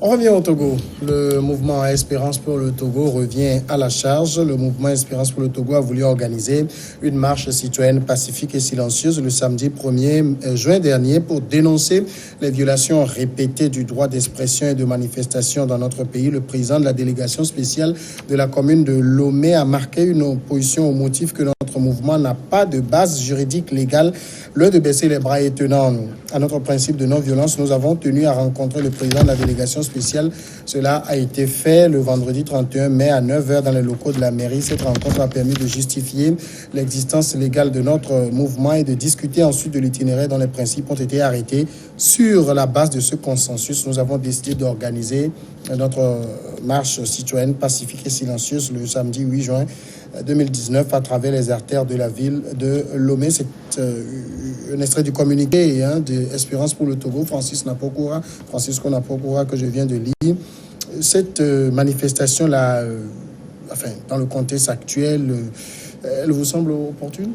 On revient au Togo. Le mouvement Espérance pour le Togo revient à la charge. Le mouvement Espérance pour le Togo a voulu organiser une marche citoyenne pacifique et silencieuse le samedi 1er juin dernier pour dénoncer les violations répétées du droit d'expression et de manifestation dans notre pays. Le président de la délégation spéciale de la commune de Lomé a marqué une opposition au motif que notre mouvement n'a pas de base juridique légale. L'heure de baisser les bras est tenant à notre principe de non-violence. Nous avons tenu à rencontrer le président de la délégation spéciale. Cela a été fait le vendredi 31 mai à 9h dans les locaux de la mairie. Cette rencontre a permis de justifier l'existence légale de notre mouvement et de discuter ensuite de l'itinéraire dont les principes ont été arrêtés. Sur la base de ce consensus, nous avons décidé d'organiser notre marche citoyenne pacifique et silencieuse le samedi 8 juin 2019 à travers les artères de la ville de Lomé. C'est un extrait du communiqué de Espérance pour le Togo, Francisco Napokora, que je viens de lire. Cette manifestation-là, dans le contexte actuel, elle vous semble opportune?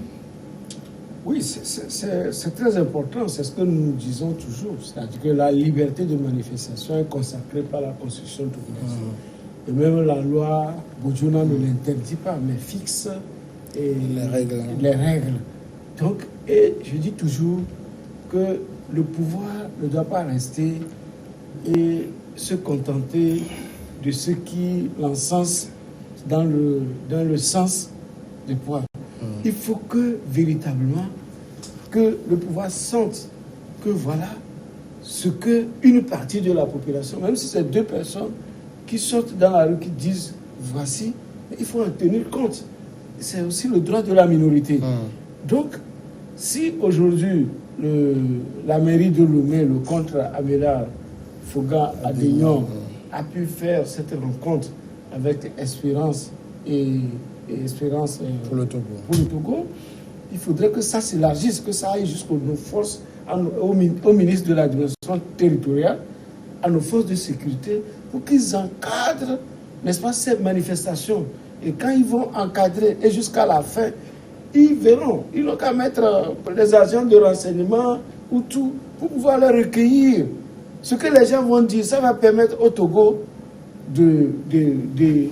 Oui, c'est très important. C'est ce que nous disons toujours. C'est-à-dire que la liberté de manifestation est consacrée par la Constitution togolaise. Et même la loi Bojuna ne l'interdit pas, mais fixe les règles. Donc, et je dis toujours que le pouvoir ne doit pas rester et se contenter de ce qui l'encense dans le sens du pouvoir. Il faut que, véritablement, que le pouvoir sente que voilà ce qu'une partie de la population, même si c'est 2 personnes qui sortent dans la rue, qui disent voici, il faut en tenir compte. C'est aussi le droit de la minorité. Donc, si aujourd'hui la mairie de Lomé, le contre-amiral Foga Adénion, a pu faire cette rencontre avec Espérance et Espérance pour le Togo, il faudrait que ça s'élargisse, que ça aille jusqu'aux nos forces, au ministre de l'administration territoriale, à nos forces de sécurité, pour qu'ils encadrent, n'est-ce pas, ces manifestations. Et quand ils vont encadrer, et jusqu'à la fin, ils verront. Ils n'ont qu'à mettre des agents de renseignement ou tout, pour pouvoir les recueillir. Ce que les gens vont dire, ça va permettre au Togo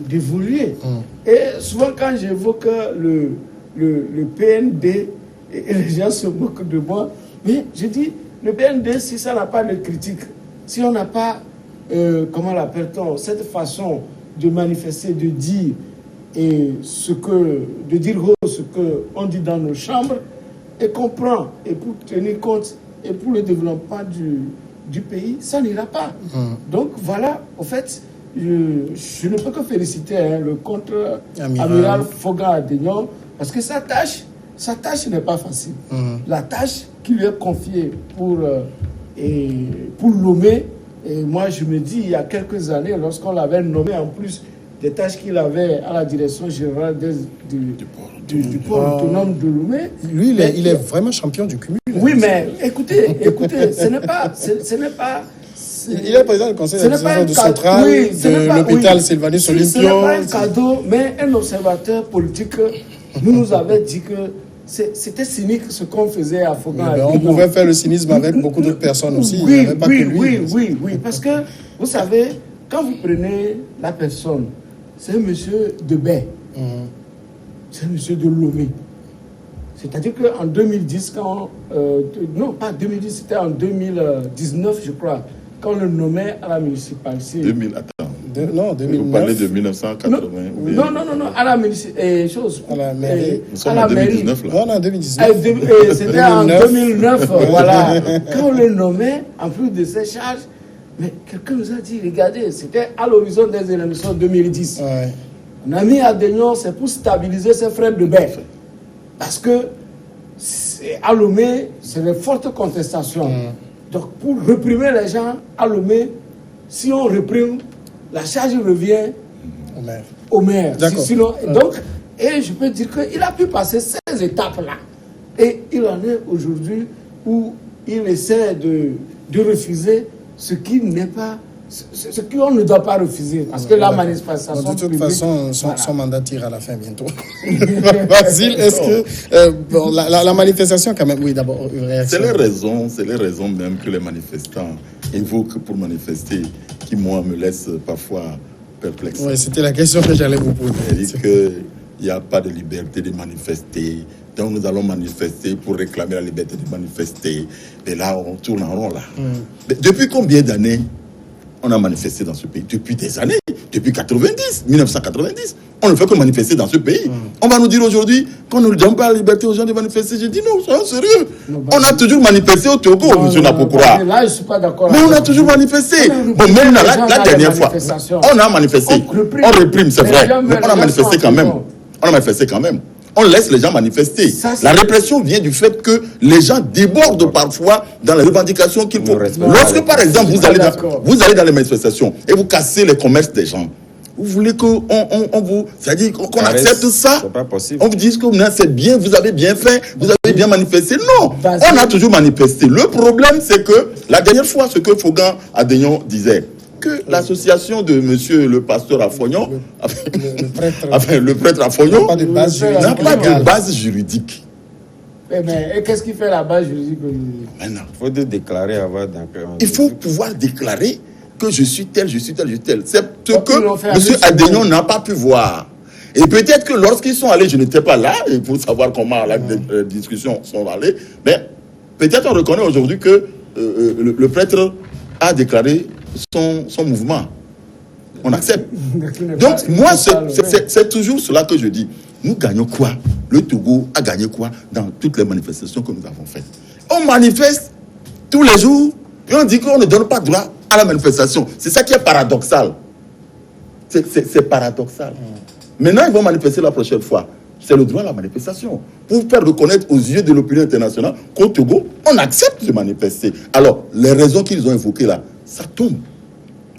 d'évoluer. Et souvent, quand j'évoque le PND, et les gens se moquent de moi, mais je dis, le PND, si ça n'a pas de critique, si on n'a pas, comment l'appelle-t-on, cette façon de manifester, de dire, ce qu'on dit dans nos chambres, et qu'on prend, et pour tenir compte, et pour le développement du pays, ça n'ira pas. Donc voilà, au fait, je ne peux que féliciter le contre-amiral Foga Adénion, parce que sa tâche n'est pas facile. La tâche qui lui est confiée pour Lomé, et moi je me dis, il y a quelques années, lorsqu'on l'avait nommé en plus des tâches qu'il avait à la direction générale du port autonome de Lomé. Lui, il est vraiment champion du cumul. Oui, mais écoutez, ce n'est pas... Il est président du conseil d'administration central de l'hôpital Sylvanus Olympio. Ce n'est pas un cadeau, mais un observateur politique nous avait dit que c'était cynique ce qu'on faisait à Foga. On pouvait faire le cynisme avec beaucoup d'autres personnes aussi. Oui, parce que, vous savez, quand vous prenez la personne, c'est un monsieur de Baie, c'est un monsieur de Lomé. C'est-à-dire qu'en 2010, non, pas 2010, c'était en 2019, je crois, quand on le nommait à la municipalité. 2009. Vous parlez de 1980. Non, à la municipalité. À la mairie. Nous sommes en 2019, là. Non, 2019. C'était en 2009, voilà. Quand on le nommait, en plus de ses charges, mais quelqu'un nous a dit, regardez, c'était à l'horizon des élections 2010. Ouais. On a mis Adénion, c'est pour stabiliser ses frères de Baie. Parce que à Lomé, c'est de fortes contestations. Donc, pour réprimer les gens à Lomé, si on réprime, la charge revient au maire. Sinon, donc, et je peux dire qu'il a pu passer ces étapes-là. Et il en est aujourd'hui où il essaie de refuser ce qui n'est pas ce qu'on ne doit pas refuser. Parce que la manifestation... De toute façon, son mandat tire à la fin bientôt. Basile, est-ce que... la manifestation, quand même, oui, d'abord, une réaction. C'est les raisons même que les manifestants évoquent pour manifester qui, moi, me laissent parfois perplexe. Oui, c'était la question que j'allais vous poser. C'est-à-dire qu'il n'y a pas de liberté de manifester. Donc nous allons manifester pour réclamer la liberté de manifester. Et là, on tourne en rond, là. Mais depuis combien d'années on a manifesté dans ce pays? Depuis des années. Depuis 1990. On ne fait que manifester dans ce pays. On va nous dire aujourd'hui qu'on ne donne pas la liberté aux gens de manifester. J'ai dit non, soyons sérieux. On a toujours manifesté au Togo, M. Napokoura. Là, je ne suis pas d'accord. Mais on a toujours manifesté. Bon, même la dernière fois, on a manifesté. On réprime, c'est vrai. Mais on a manifesté quand même. On a manifesté quand même. On laisse les gens manifester. La répression vient du fait que les gens débordent parfois dans les revendications qu'il faut. Lorsque, par exemple, vous allez dans les manifestations et vous cassez les commerces des gens, vous voulez qu'on vous... C'est-à-dire qu'on accepte ça? C'est pas possible. On vous dit que c'est bien, vous avez bien fait, vous avez bien manifesté. Non, on a toujours manifesté. Le problème, c'est que la dernière fois, ce que Fogan Adénion disait, que l'association de monsieur le pasteur Afognon, le prêtre Afognon, n'a pas de base juridique. Et qu'est-ce qui fait la base juridique? Il faut déclarer avant. Il faut pouvoir déclarer que je suis tel, je suis tel, je suis tel. C'est ce que monsieur Adénion n'a pas pu voir. Et peut-être que lorsqu'ils sont allés, je n'étais pas là, et pour savoir comment les discussions sont allées, mais peut-être on reconnaît aujourd'hui que le prêtre a déclaré son mouvement. On accepte. Donc, moi, c'est toujours cela que je dis. Nous gagnons quoi? Le Togo a gagné quoi dans toutes les manifestations que nous avons faites? On manifeste tous les jours et on dit qu'on ne donne pas droit à la manifestation. C'est ça qui est paradoxal. C'est paradoxal. Maintenant, ils vont manifester la prochaine fois. C'est le droit à la manifestation. Pour faire reconnaître aux yeux de l'opinion internationale qu'au Togo, on accepte de manifester. Alors, les raisons qu'ils ont évoquées là, ça tombe.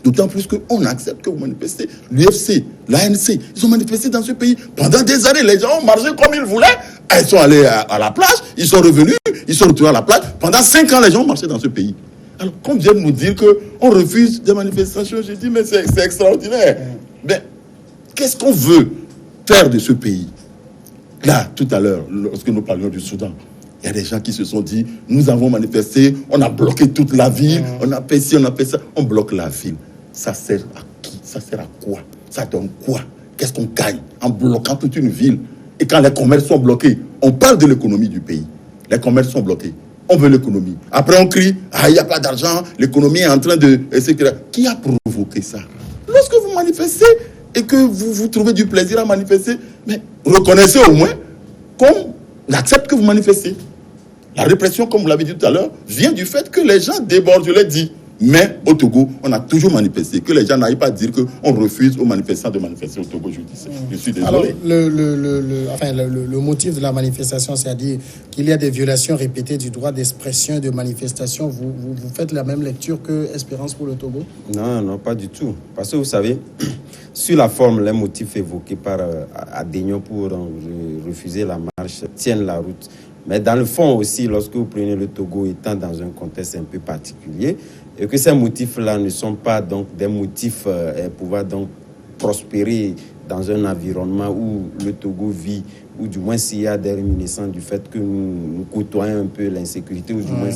D'autant plus qu'on accepte que vous manifestez. L'UFC, l'ANC, ils ont manifesté dans ce pays pendant des années. Les gens ont marché comme ils voulaient. Ils sont allés à la plage, ils sont revenus, ils sont retournés à la plage. Pendant 5 ans, les gens ont marché dans ce pays. Alors, qu'on vienne nous dire qu'on refuse des manifestations, je dis, mais c'est extraordinaire. Mais qu'est-ce qu'on veut faire de ce pays? Là, tout à l'heure, lorsque nous parlions du Soudan, il y a des gens qui se sont dit, nous avons manifesté, on a bloqué toute la ville, on a fait ci, on a fait ça, on bloque la ville. Ça sert à qui? Ça sert à quoi? Ça donne quoi? Qu'est-ce qu'on gagne en bloquant toute une ville? Et quand les commerces sont bloqués, on parle de l'économie du pays. Les commerces sont bloqués. On veut l'économie. Après, on crie, ah, il n'y a pas d'argent, l'économie est en train de... etc. Qui a provoqué ça? Lorsque vous manifestez et que vous trouvez du plaisir à manifester, mais reconnaissez au moins qu'on accepte que vous manifestez. La répression, comme vous l'avez dit tout à l'heure, vient du fait que les gens débordent, je l'ai dit. Mais au Togo, on a toujours manifesté. Que les gens n'aillent pas dire qu'on refuse aux manifestants de manifester au Togo. Je suis désolé. Alors, le motif de la manifestation, c'est-à-dire qu'il y a des violations répétées du droit d'expression et de manifestation. Vous faites la même lecture que Espérance pour le Togo? Non, pas du tout. Parce que vous savez, sur la forme, les motifs évoqués par Adénion pour refuser la marche tiennent la route. Mais dans le fond aussi, lorsque vous prenez le Togo étant dans un contexte un peu particulier, et que ces motifs-là ne sont pas donc des motifs pouvoir donc prospérer dans un environnement où le Togo vit, ou du moins s'il y a des réminiscences du fait que nous côtoyons un peu l'insécurité, ou du moins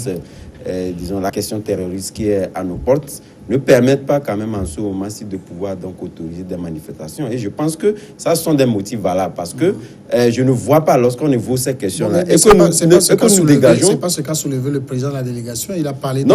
disons la question terroriste qui est à nos portes, ne permettent pas quand même en ce moment-ci de pouvoir donc autoriser des manifestations. Et je pense que ça sont des motifs valables parce que je ne vois pas lorsqu'on évoque ces questions-là. Et c'est pas ce qu'a soulevé le président de la délégation. Il a parlé de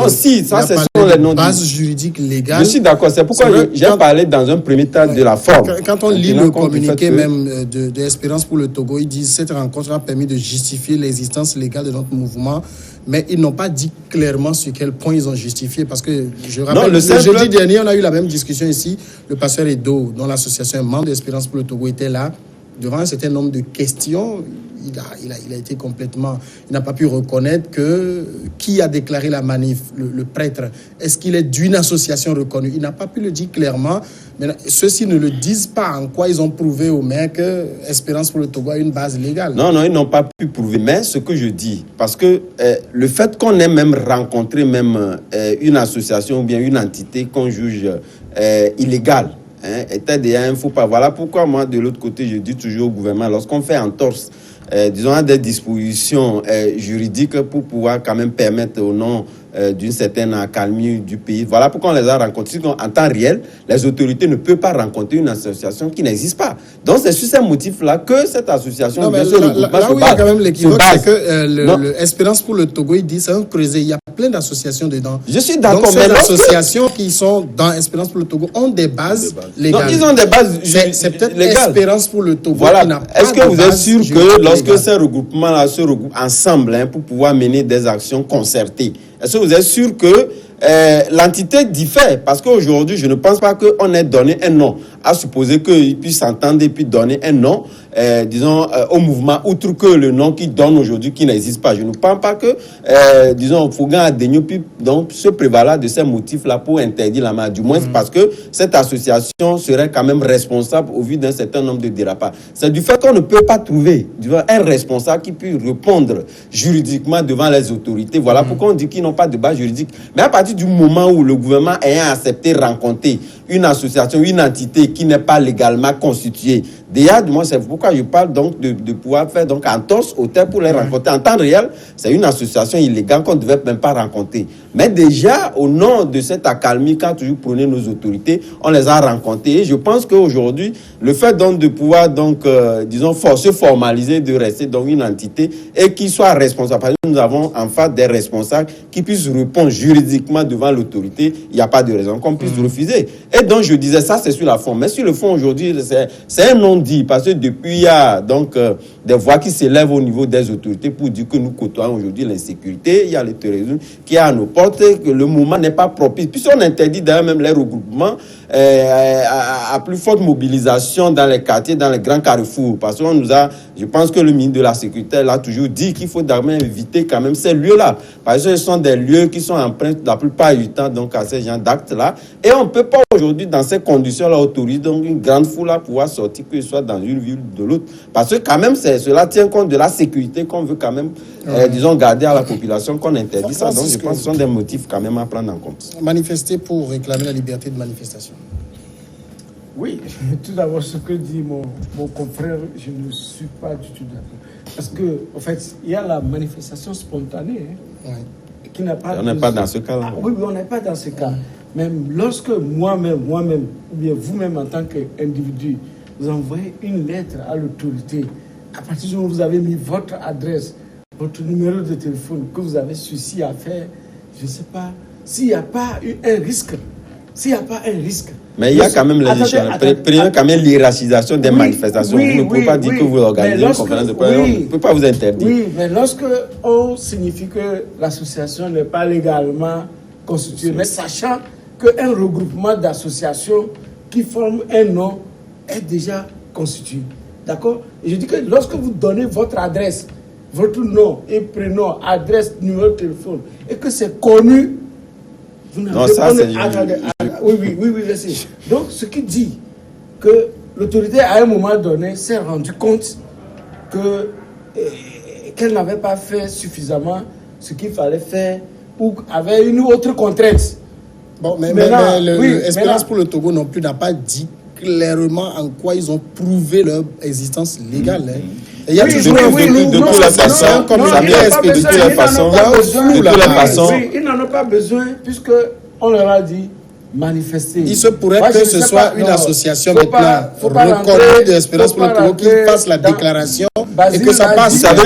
les noms base juridique légale. Je suis d'accord. C'est pourquoi j'ai parlé dans un premier temps de la forme. Quand on lit le communiqué même de Espérance pour le Togo, ils disent cette rencontre a permis de justifier l'existence légale de notre mouvement. Mais ils n'ont pas dit clairement sur quel point ils ont justifié. Parce que je rappelle, le jeudi dernier, on a eu la même discussion ici. Le pasteur Edo, dont l'association membre d'Espérance pour le Togo, était là. Devant un certain nombre de questions, il a été complètement... Il n'a pas pu reconnaître qui a déclaré la manif, le prêtre. Est-ce qu'il est d'une association reconnue? Il n'a pas pu le dire clairement. Mais ceux-ci ne le disent pas en quoi ils ont prouvé au maire que Espérance pour le Togo a une base légale. Non, ils n'ont pas pu prouver. Mais ce que je dis, parce que le fait qu'on ait même rencontré une association ou bien une entité qu'on juge illégale, était déjà un faux pas. Voilà pourquoi moi, de l'autre côté, je dis toujours au gouvernement, lorsqu'on fait entorse, disons, à des dispositions juridiques pour pouvoir quand même permettre au nom d'une certaine accalmie du pays. Voilà pourquoi on les a rencontrés. En temps réel, les autorités ne peuvent pas rencontrer une association qui n'existe pas. Donc, c'est sur ces motifs-là que cette association... Non, mais là où il y a quand même l'équivoque, c'est que Espérance pour le Togo, il dit c'est un creuset. Il y a plein d'associations dedans. Je suis d'accord. Donc, ces associations qui sont dans Espérance pour le Togo ont des bases légales. Non, ils ont des bases c'est peut-être légales. Espérance pour le Togo voilà. qui n'a pas Est-ce que vous êtes sûr que lorsque légales. ces regroupements-là se regroupent ensemble pour pouvoir mener des actions concertées, est-ce que vous êtes sûr que l'entité diffère? Parce qu'aujourd'hui, je ne pense pas qu'on ait donné un nom. À supposer qu'ils puissent s'entendre et puis donner un nom, disons, au mouvement, outre que le nom qu'ils donnent aujourd'hui qui n'existe pas. Je ne pense pas que, disons, Fougan Adegno puisse donc se prévaloir de ces motifs-là pour interdire la marche. Du moins, parce que cette association serait quand même responsable au vu d'un certain nombre de dérapages. C'est du fait qu'on ne peut pas trouver un responsable qui puisse répondre juridiquement devant les autorités. Voilà pourquoi on dit qu'ils n'ont pas de base juridique. Mais à partir du moment où le gouvernement ayant accepté rencontrer une association, une entité qui n'est pas légalement constituée, déjà, moi, c'est pourquoi je parle donc de pouvoir faire donc entorse au terme pour les rencontrer. En temps réel, c'est une association illégale qu'on ne devait même pas rencontrer. Mais déjà, au nom de cette accalmie qu'a toujours prôné nos autorités, on les a rencontrés. Et je pense qu'aujourd'hui, le fait donc de pouvoir donc, disons, se formaliser, de rester dans une entité et qui soit responsable. Parce que nous avons en face des responsables qui puissent répondre juridiquement devant l'autorité. Il n'y a pas de raison qu'on puisse refuser. Et donc, je disais, ça, c'est sur la forme. Mais sur le fond, aujourd'hui, c'est un non-dit. Parce que depuis, il y a donc des voix qui s'élèvent au niveau des autorités pour dire que nous côtoyons aujourd'hui l'insécurité. Il y a le terrorisme qui est à nos portes, que le moment n'est pas propice. Puisqu'on interdit d'ailleurs même les regroupements à plus forte mobilisation dans les quartiers, dans les grands carrefours. Parce qu'on nous a, je pense que le ministre de la Sécurité l'a toujours dit qu'il faut d'abord éviter quand même ces lieux-là. Parce que ce sont des lieux qui sont empreints la plupart du temps donc à ces gens d'actes-là. Et on ne peut pas aujourd'hui, dans ces conditions-là, autoriser donc une grande foule à pouvoir sortir, que ce soit dans une ville ou de l'autre. Parce que quand même, cela tient compte de la sécurité qu'on veut quand même, disons, garder à la population, qu'on interdit ça. Donc je pense que ce sont des motifs quand même à prendre en compte. Manifester pour réclamer la liberté de manifestation. Oui, tout d'abord, ce que dit mon confrère, je ne suis pas du tout d'accord. Parce que, en fait, il y a la manifestation spontanée. Qui n'a pas on n'est pas dans ce cas-là. Oui, on n'est pas dans ce cas. Même lorsque moi-même, ou bien vous-même en tant qu'individu, vous envoyez une lettre à l'autorité, à partir du moment où vous avez mis votre adresse, votre numéro de téléphone, que vous avez ceci à faire, je ne sais pas, s'il n'y a pas un risque, mais il y a quand même les échanges. Prenez quand même l'hiérarchisation des manifestations. Vous ne pouvez pas dire que vous organisez une conférence de presse. On ne peut pas vous interdire. Oui, mais lorsque on signifie que l'association n'est pas légalement constituée, mais sachant qu'un regroupement d'associations qui forment un nom est déjà constitué. D'accord? Et je dis que lorsque vous donnez votre adresse, votre nom et prénom, adresse, numéro de téléphone, et que c'est connu, vous n'avez pas... Oui, je sais. Donc, ce qui dit que l'autorité, à un moment donné, s'est rendu compte qu'elle n'avait pas fait suffisamment ce qu'il fallait faire ou avait une autre contrainte. Bon, mais Espérance pour le Togo non plus n'a pas dit clairement en quoi ils ont prouvé leur existence légale. Il y a toujours un flou. De toutes les façons, comme ça bien expliqué, de toutes les façons, ils n'en ont pas besoin puisque on leur a dit manifester. Il se pourrait que ce soit une association maintenant reconnue d'Espérance pour le Togo qui fasse la déclaration et que ça passe. Vous savez,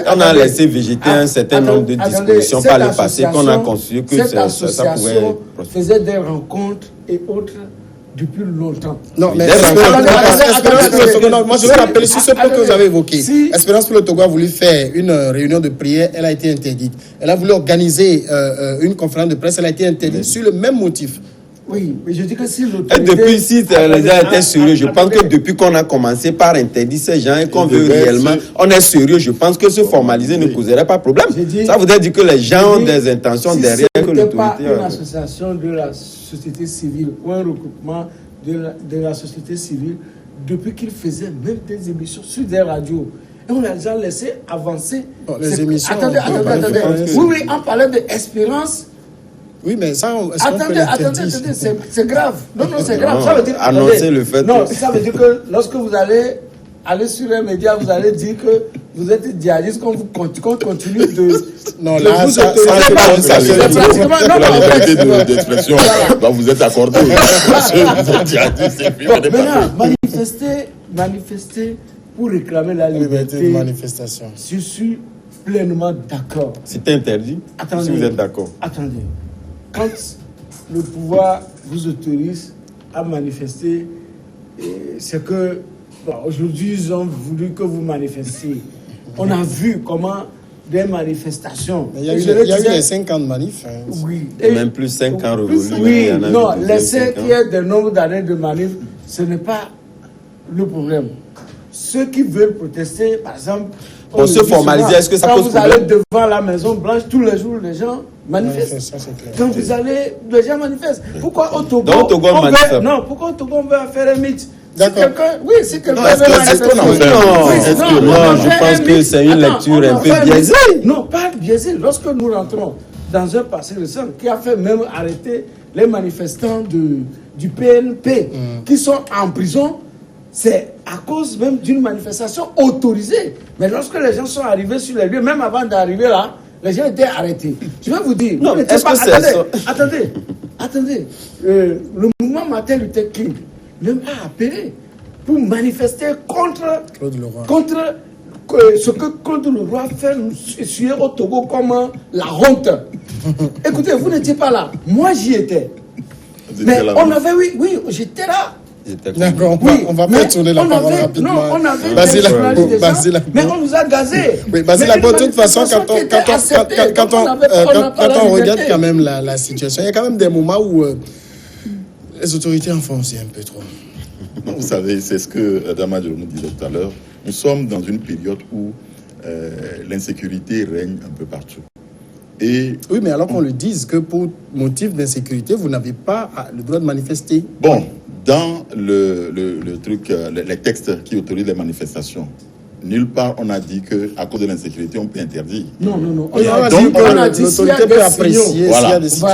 on a laissé végéter un certain nombre de dispositions par le passé qu'on a conçu que ça pouvait faisait des rencontres et autres depuis longtemps. Non, mais Espérance pour le Togo, moi je vais rappeler sur ce point que vous avez évoqué. Espérance pour le Togo a voulu faire une réunion de prière, elle a été interdite. Elle a voulu organiser une conférence de presse, elle a été interdite sur le même motif. Oui, mais je dis que si l'autorité... Et depuis, si les gens étaient sérieux, je pense que depuis qu'on a commencé par interdire ces gens et qu'on veut réellement, on est sérieux, je pense que se formaliser ne causerait pas problème. Ça voudrait dire que les gens ont des intentions derrière que l'autorité... pas une association de la société civile ou un regroupement de la société civile, depuis qu'ils faisaient même des émissions sur des radios, et on les a déjà laissé avancer. Bon, les émissions... Attendez. Oui, on parlait d'espérance. Oui, mais ça, attendez, c'est grave. Non, c'est grave. Ça veut dire, annoncer le fait. Non, ça veut dire que lorsque vous allez sur un média, vous allez dire que vous êtes djihadiste, qu'on continue de... Non, là, ça d'expression, vous êtes accordé. Maintenant, manifester pour réclamer la liberté de manifestation. Je suis pleinement d'accord. C'était interdit. Attendez, si vous êtes d'accord. Attendez. Quand le pouvoir vous autorise à manifester, c'est que aujourd'hui ils ont voulu que vous manifestiez. On a vu comment des manifestations. Mais il y a eu les 5 ans de manif. Hein. Oui. Et même plus 5 ans révolus. Oui, non, laissez qu'il y ait des nombres d'années de manif, ce n'est pas le problème. Ceux qui veulent protester, par exemple, pour se formaliser, est-ce que ça pose problème? Quand vous allez devant la Maison Blanche, tous les jours, les gens manifestent. Quand vous allez, les gens manifestent. Pourquoi au Togo, pourquoi au Togo on veut faire un mythe? D'accord. Si quelqu'un veut manifester. Non, je pense que c'est une lecture un peu biaisée. Non, pas biaisée. Lorsque nous rentrons dans un passé récent qui a fait même arrêter les manifestants du PNP qui sont en prison, c'est à cause même d'une manifestation autorisée. Mais lorsque les gens sont arrivés sur les lieux, même avant d'arriver là, les gens étaient arrêtés. Je vais vous dire, non, attendez. Le mouvement Martin Luther King même a appelé pour manifester contre ce que Claude Leroy fait nous essuyer au Togo comme la honte. Écoutez, vous n'étiez pas là. Moi, j'y étais. Mais on avait, oui, j'étais là. D'accord, on va pas tourner la parole rapidement. Non, on avait Basile, mais on nous a gazés. Oui, Basile, de toute façon, quand on regarde quand même la situation, il y a quand même des moments où les autorités en font aussi un peu trop. Vous savez, c'est ce que Adama nous disait tout à l'heure. Nous sommes dans une période où l'insécurité règne un peu partout. Et oui, mais alors qu'on le dise que pour motif d'insécurité, vous n'avez pas le droit de manifester. Bon, dans le truc, les textes qui autorisent les manifestations, nulle part on a dit qu'à cause de l'insécurité, on peut interdire. Non. On a dit l'autorité peut apprécier s'il y a des signaux.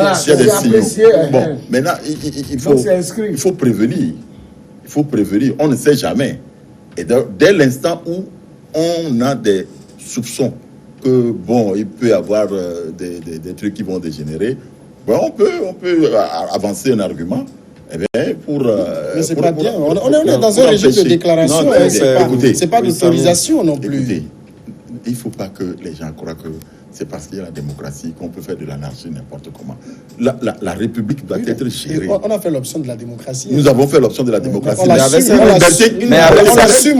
Bon, maintenant, il faut prévenir. Il faut prévenir. On ne sait jamais. Et dès l'instant où on a des soupçons que, il peut y avoir des trucs qui vont dégénérer, on peut avancer un argument. Mais c'est pas bien. On est dans un régime de déclaration. C'est pas d'autorisation non plus. Écoutez, il ne faut pas que les gens croient que c'est parce qu'il y a la démocratie qu'on peut faire de l'anarchie n'importe comment. La République doit être gérée. On a fait l'option de la démocratie. Nous avons fait l'option de la démocratie. On assume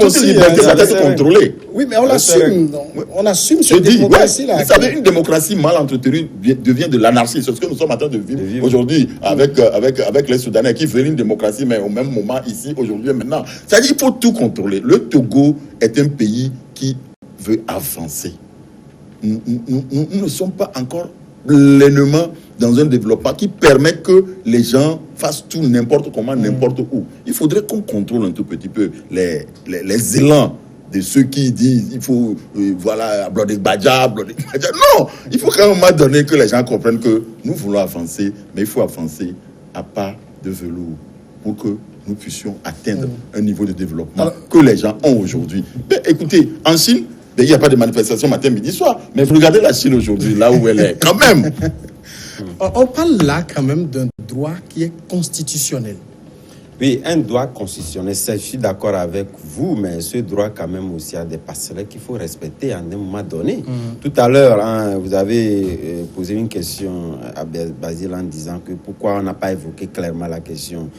aussi. La liberté doit être contrôlée. Oui, mais on l'assume. On assume cette démocratie-là. Vous savez, une démocratie mal entretenue devient de l'anarchie. C'est ce que nous sommes en train de vivre aujourd'hui avec les Soudanais qui veulent une démocratie, mais au même moment ici, aujourd'hui et maintenant. C'est-à-dire qu'il faut tout contrôler. Le Togo est un pays qui veut avancer. Nous ne sommes pas encore pleinement dans un développement qui permet que les gens fassent tout n'importe comment, n'importe où. Il faudrait qu'on contrôle un tout petit peu les élans de ceux qui disent il faut, bloquer Badja. Non, il faut qu'à un moment donné que les gens comprennent que nous voulons avancer, mais il faut avancer à pas de velours pour que nous puissions atteindre un niveau de développement que les gens ont aujourd'hui. Mais écoutez, en Chine, il n'y a pas de manifestation matin, midi, soir. Mais regardez la Chine aujourd'hui, là où elle est, quand même. On parle là quand même d'un droit qui est constitutionnel. Oui, un droit constitutionnel, je suis d'accord avec vous, mais ce droit quand même aussi a des passerelles qu'il faut respecter à un moment donné. Tout à l'heure, vous avez posé une question à Basile en disant que pourquoi on n'a pas évoqué clairement la question,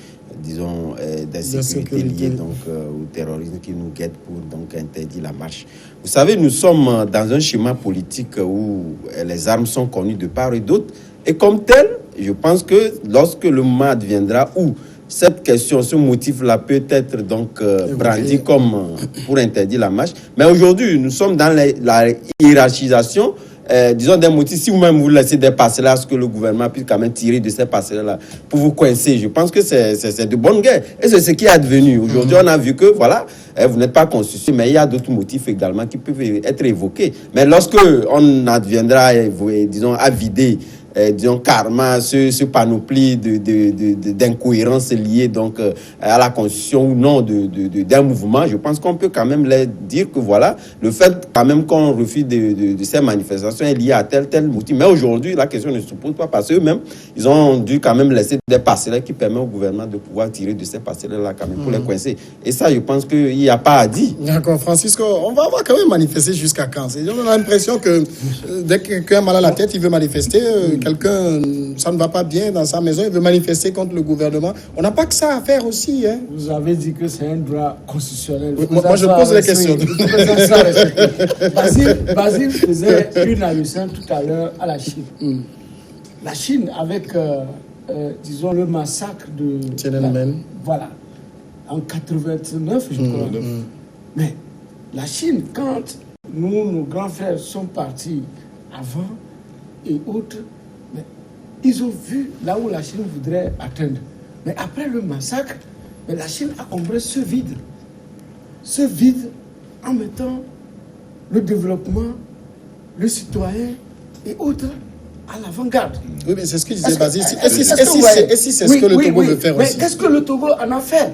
disons, d'insécurité liée au terrorisme qui nous guette pour interdire la marche. Vous savez, nous sommes dans un schéma politique où les armes sont connues de part et d'autre, et comme telles, je pense que lorsque le moment adviendra où cette question, ce motif-là peut être donc brandi comme pour interdire la marche. Mais aujourd'hui, nous sommes dans la hiérarchisation, disons, des motifs. Si vous-même vous laissez des passerelles, à ce que le gouvernement puisse quand même tirer de ces passerelles-là pour vous coincer, je pense que c'est de bonne guerre. Et c'est ce qui est advenu. Aujourd'hui, on a vu que, voilà, vous n'êtes pas constitué, mais il y a d'autres motifs également qui peuvent être évoqués. Mais lorsque on adviendra, disons, à vider disons carrément ce panoplie d'incohérences liées donc à la constitution ou non d'un mouvement, je pense qu'on peut quand même leur dire que voilà, le fait quand même qu'on refuse de ces manifestations est lié à tel motif. Mais aujourd'hui, la question ne se pose pas parce qu'eux-mêmes, ils ont dû quand même laisser des passerelles qui permettent au gouvernement de pouvoir tirer de ces passerelles-là quand même pour les coincer. Et ça, je pense qu'il n'y a pas à dire. D'accord, Francisco, on va quand même manifester jusqu'à quand? On a l'impression que dès que quelqu'un a mal à la tête, il veut manifester. Quelqu'un, ça ne va pas bien dans sa maison, il veut manifester contre le gouvernement. On n'a pas que ça à faire aussi. Hein. Vous avez dit que c'est un droit constitutionnel. Oui, moi, je pose la question. Basile faisait une allusion tout à l'heure à la Chine. La Chine, avec, disons, le massacre de Tiananmen. Voilà. En 89, je crois. Mais la Chine, quand nos grands frères sont partis avant et autres, mais ils ont vu là où la Chine voudrait atteindre. Mais après le massacre, mais la Chine a comblé ce vide. Ce vide en mettant le développement, le citoyen et autres à l'avant-garde. Oui, mais c'est ce que disait Basile. Et si c'est ce que le Togo veut faire aussi? Mais qu'est-ce que le Togo en a fait?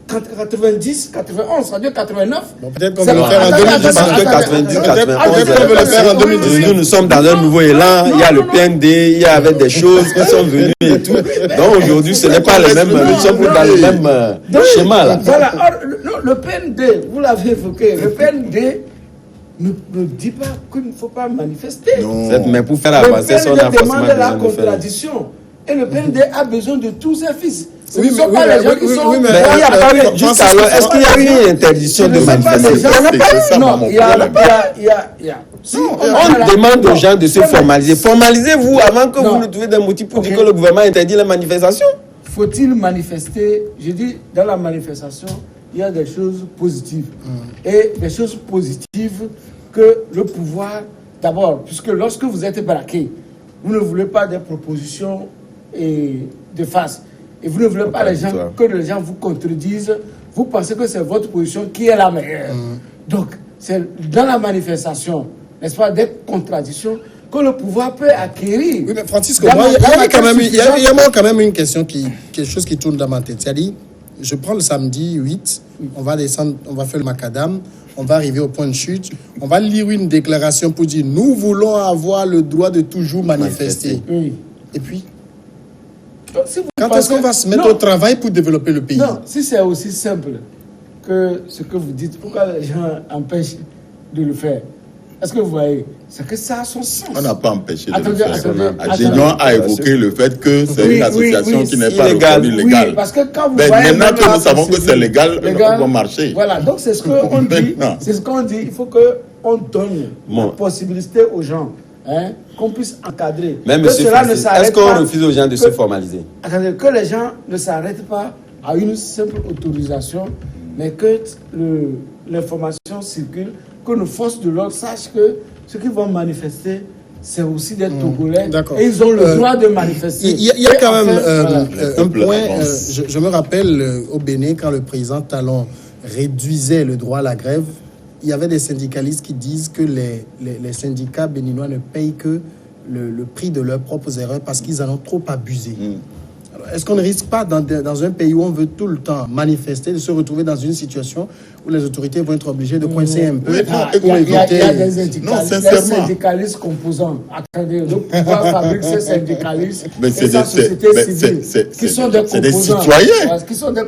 90, 91, ça veut dire 89. Bon, peut-être qu'on veut le faire en 2010. Parce que 90, 91, nous sommes dans un nouveau élan. Il y a le PND, il y avait des choses qui sont venues et tout. Donc aujourd'hui, ce n'est pas les mêmes. Nous sommes dans le même schéma là. Voilà. Or, le PND, vous l'avez évoqué, le PND ne dit pas qu'il ne faut pas manifester. Mais pour faire avancer son PND demande la contradiction. Et le PND a besoin de tous ses fils. Ce ne sont pas les gens qui sont... Mais il n'y a pas eu, juste alors, est-ce qu'il y a eu une interdiction de manifester? Non, il y a. On demande aux gens de se formaliser. Formalisez-vous avant que vous ne trouviez des motifs pour dire que le gouvernement interdit la manifestation. Faut-il manifester? Je dis, dans la manifestation, il y a des choses positives. Et des choses positives que le pouvoir, d'abord, puisque lorsque vous êtes braqué, vous ne voulez pas des propositions de face. Et vous ne voulez pas que les gens vous contredisent. Vous pensez que c'est votre position qui est la meilleure. Donc, c'est dans la manifestation, n'est-ce pas, des contradictions que le pouvoir peut acquérir. Oui, mais Francisco, il y a quand même une question, quelque chose qui tourne dans ma tête. C'est-à-dire, je prends le samedi 8, on va descendre, on va faire le macadam, on va arriver au point de chute, on va lire une déclaration pour dire nous voulons avoir le droit de toujours manifester. Oui. Et puis, quand est-ce qu'on va se mettre au travail pour développer le pays? Non, si c'est aussi simple que ce que vous dites, pourquoi les gens empêchent de le faire? Est-ce que vous voyez? C'est que ça a son sens. On n'a pas empêché de le faire. Adénion a évoqué le fait que c'est une association qui n'est pas reconnue légale. Oui, parce que quand vous mais voyez maintenant que nous savons que c'est légal, on va marcher. Voilà, donc c'est ce qu'on dit. C'est ce qu'on dit. Il faut qu'on donne la possibilité aux gens. Qu'on puisse encadrer. Mais monsieur Francis, est-ce qu'on refuse aux gens de se formaliser? Attendez, que les gens ne s'arrêtent pas à une simple autorisation, mais que l'information circule, que nos forces de l'ordre sachent que ceux qui vont manifester, c'est aussi des Togolais. Et ils ont le droit de manifester. Il y a quand même un point. Je me rappelle au Bénin, quand le président Talon réduisait le droit à la grève, il y avait des syndicalistes qui disent que les syndicats béninois ne payent que le prix de leurs propres erreurs parce qu'ils en ont trop abusé. Alors, est-ce qu'on ne risque pas, dans un pays où on veut tout le temps manifester, de se retrouver dans une situation où les autorités vont être obligées de coincer un peu? Il y a des syndicalistes composants. Attendez, le pouvoir fabrique ces syndicalistes et sa société civile qui sont des composants. C'est des citoyens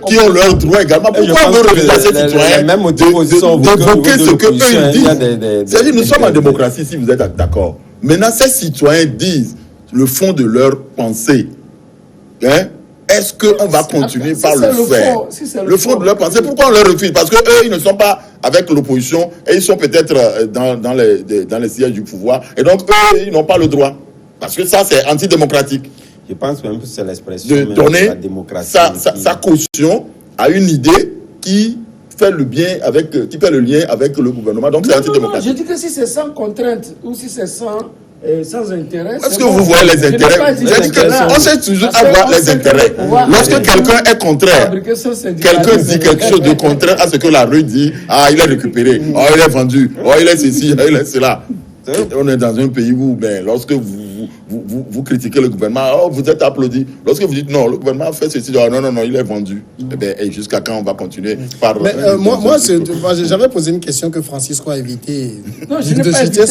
qui ont leurs droits également. Pourquoi on veut refuser à ces citoyens d'évoquer ce qu'eux ils disent? C'est-à-dire, nous sommes en démocratie, si vous êtes d'accord. Maintenant, ces citoyens disent le fond de leur pensée. Est-ce qu'on va continuer par le faire? Le fond de leur pensée, pourquoi on leur refuse? Parce qu'eux, ils ne sont pas avec l'opposition et ils sont peut-être dans les sièges du pouvoir. Et donc, eux, ils n'ont pas le droit. Parce que ça, c'est antidémocratique. Je pense même que c'est l'expression de même donner de la démocratie. sa caution à une idée qui fait le lien avec le gouvernement. Donc c'est antidémocratique. Je dis que si c'est sans contrainte ou si c'est sans intérêt. Est-ce que vous voyez les intérêts? On sait toujours avoir les intérêts. Lorsque quelqu'un est contraire, quelqu'un dit quelque chose de contraire à ce que la rue dit, il est récupéré, il est vendu, il est ceci, il est cela. On est dans un pays où, lorsque vous critiquez le gouvernement, vous êtes applaudi. Lorsque vous dites non, le gouvernement a fait ceci, non, il est vendu. Et jusqu'à quand on va continuer par... Mais moi j'avais posé une question que Francisco a évité. Non, je n'ai pas évité.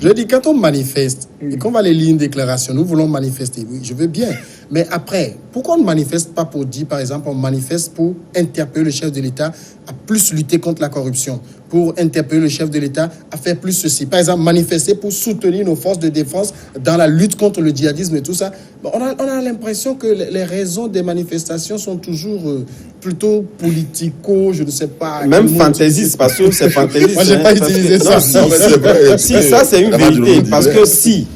Je dis, quand on manifeste et qu'on va aller lire une déclaration, nous voulons manifester, oui, je veux bien. Mais après, pourquoi on ne manifeste pas pour dire, par exemple, on manifeste pour interpeller le chef de l'État à plus lutter contre la corruption, pour interpeller le chef de l'État à faire plus ceci. Par exemple, manifester pour soutenir nos forces de défense dans la lutte contre le djihadisme et tout ça. On a l'impression que les raisons des manifestations sont toujours plutôt politico, je ne sais pas. Même fantaisiste, parce que c'est fantaisiste. Moi, j'ai pas utilisé ça. C'est vrai. Si, ça c'est une vérité. Parce que si,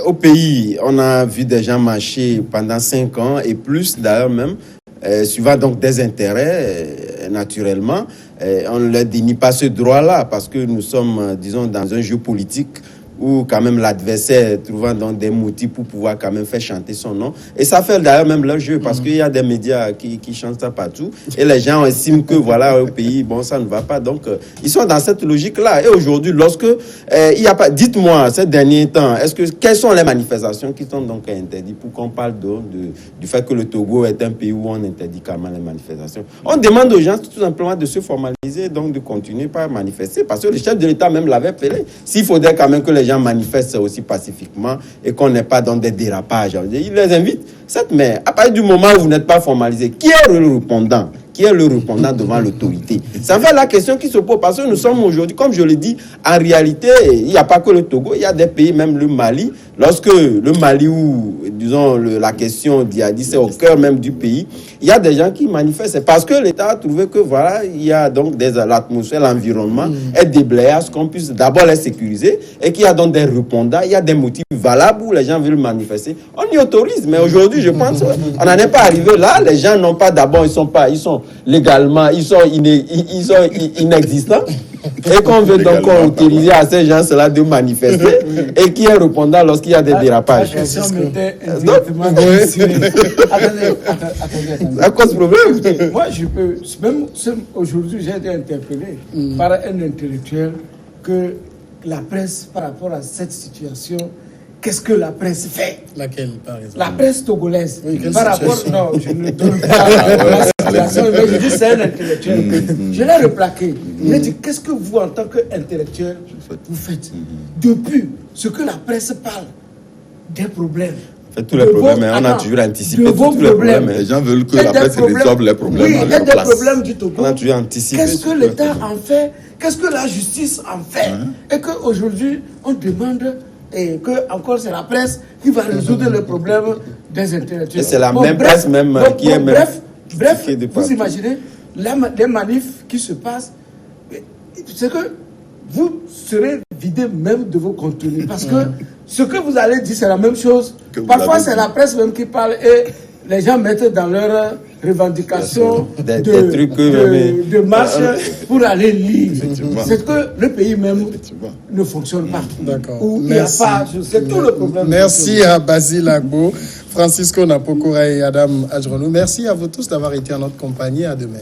au pays, on a vu des gens marcher pendant 5 ans et plus d'ailleurs même, suivant donc des intérêts, naturellement, on ne leur dénie pas ce droit-là parce que nous sommes, disons, dans un jeu politique où quand même l'adversaire trouvant donc des motifs pour pouvoir quand même faire chanter son nom. Et ça fait d'ailleurs même leur jeu parce qu'il y a des médias qui chantent ça partout et les gens estiment que voilà, au pays, bon, ça ne va pas. Donc, ils sont dans cette logique-là. Et aujourd'hui, lorsque il y a pas... Dites-moi, ces derniers temps, quelles sont les manifestations qui sont donc interdites pour qu'on parle du fait que le Togo est un pays où on interdit carrément les manifestations? On demande aux gens tout simplement de se formaliser, donc de continuer par manifester parce que le chef de l'État même l'avait appelé. S'il faudrait quand même que les gens manifestent aussi pacifiquement et qu'on n'est pas dans des dérapages. Il les invite. Mais à partir du moment où vous n'êtes pas formalisé, qui est le répondant? Qui est le répondant devant l'autorité? Ça fait la question qui se pose parce que nous sommes aujourd'hui, comme je le dis, en réalité, il n'y a pas que le Togo, il y a des pays, même le Mali. Lorsque le Mali, où, disons, la question djihadiste, c'est au cœur même du pays, il y a des gens qui manifestent. C'est parce que l'État a trouvé que, voilà, il y a donc l'atmosphère, l'environnement est déblayé à ce qu'on puisse d'abord les sécuriser et qu'il y a donc des répondants, il y a des motifs valables où les gens veulent manifester. On y autorise, mais aujourd'hui, je pense qu'on n'en est pas arrivé là. Les gens n'ont pas d'abord, ils sont légalement, ils sont inexistants. Et qu'on veut donc autoriser à ces gens-là de manifester et qui est répondant lorsqu'il y a des dérapages. À cause du problème. Moi, je peux, même aujourd'hui, j'ai été interpellé par un intellectuel que la presse, par rapport à cette situation, qu'est-ce que la presse fait? Laquelle, par exemple? La presse togolaise. Oui, par rapport, non, je ne donne pas la situation, mais je dis c'est un intellectuel. Je l'ai replaqué. Il a dit, qu'est-ce que vous, en tant qu'intellectuel, vous faites? Depuis ce que la presse parle des problèmes. En fait, tous les problèmes, on a toujours anticipé tous les problèmes. Les gens veulent que la presse résolve les problèmes. Oui, il y a des problèmes du Togo. On a toujours anticipé. Qu'est-ce que l'État en fait? Qu'est-ce que la justice en fait? Et qu'aujourd'hui, on demande... Et que encore c'est la presse qui va résoudre le problème des intellectuels. Et c'est la même presse même qui est même. Bref, vous imaginez les manifs qui se passent, c'est que vous serez vidé même de vos contenus parce que ce que vous allez dire c'est la même chose. Parfois c'est la presse même qui parle et les gens mettent dans leurs revendications de marche pour aller lire. C'est que le pays même ne fonctionne pas. D'accord. Où il n'y a pas, c'est tout le problème. Merci à Basile Agbo, Francisco Napokora et Adam Adjronou. Merci à vous tous d'avoir été en notre compagnie. À demain.